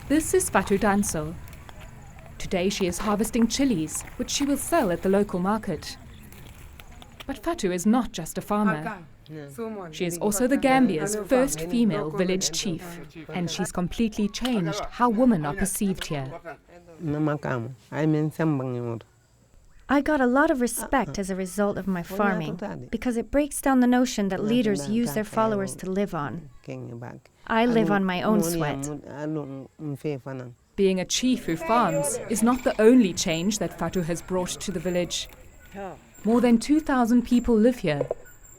This is Fatou Danso. Today she is harvesting chilies, which she will sell at the local market. But Fatou is not just a farmer. She is also the Gambia's first female village chief, and she's completely changed how women are perceived here. I got a lot of respect as a result of my farming, because it breaks down the notion that leaders use their followers to live on. I live on my own sweat. Being a chief who farms is not the only change that Fatou has brought to the village. More than 2,000 people live here,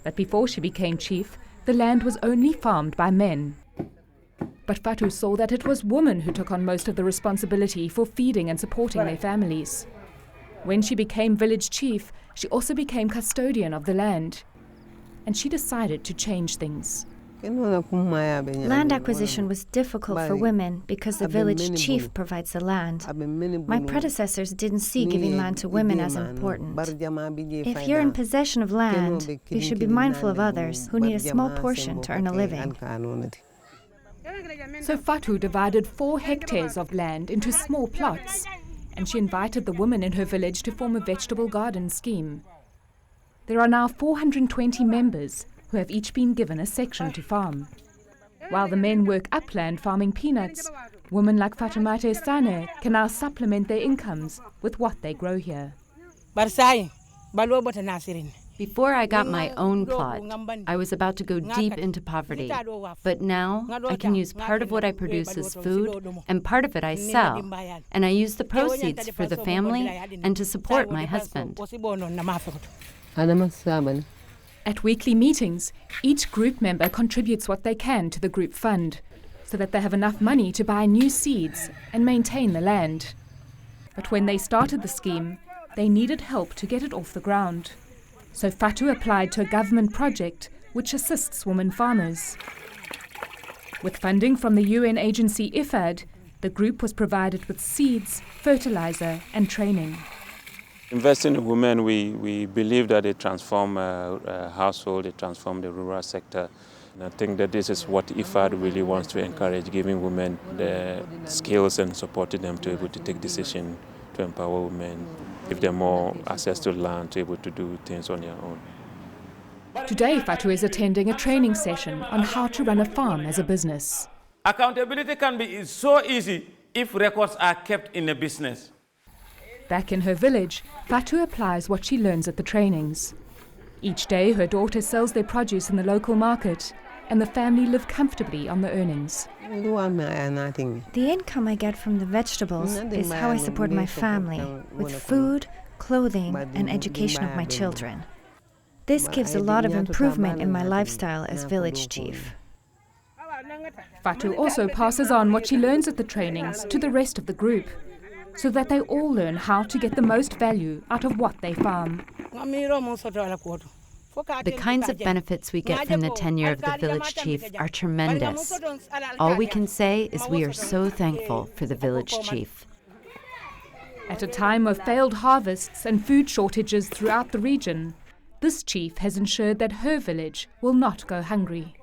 but before she became chief, the land was only farmed by men. But Fatou saw that it was women who took on most of the responsibility for feeding and supporting their families. When she became village chief, she also became custodian of the land. And she decided to change things. Land acquisition was difficult for women because the village chief provides the land. My predecessors didn't see giving land to women as important. If you're in possession of land, you should be mindful of others who need a small portion to earn a living. So Fatou divided 4 hectares of land into small plots, and she invited the women in her village to form a vegetable garden scheme. There are now 420 members who have each been given a section to farm. While the men work upland farming peanuts, women like Fatomate and Sanneh can now supplement their incomes with what they grow here. Before I got my own plot, I was about to go deep into poverty. But now I can use part of what I produce as food and part of it I sell. And I use the proceeds for the family and to support my husband. At weekly meetings, each group member contributes what they can to the group fund, so that they have enough money to buy new seeds and maintain the land. But when they started the scheme, they needed help to get it off the ground. So Fatou applied to a government project which assists women farmers. With funding from the UN agency IFAD, the group was provided with seeds, fertilizer and training. Investing in women, we believe that it transforms a household, it transforms the rural sector. And I think that this is what IFAD really wants to encourage, giving women the skills and supporting them to be able to take decisions, to empower women, give them more access to land, to be able to do things on their own. Today, Fatou is attending a training session on how to run a farm as a business. Accountability can be so easy if records are kept in a business. Back in her village, Fatou applies what she learns at the trainings. Each day, her daughter sells their produce in the local market, and the family live comfortably on the earnings. The income I get from the vegetables is how I support my family, with food, clothing, and education of my children. This gives a lot of improvement in my lifestyle as village chief. Fatou also passes on what she learns at the trainings to the rest of the group, so that they all learn how to get the most value out of what they farm. The kinds of benefits we get from the tenure of the village chief are tremendous. All we can say is we are so thankful for the village chief. At a time of failed harvests and food shortages throughout the region, this chief has ensured that her village will not go hungry.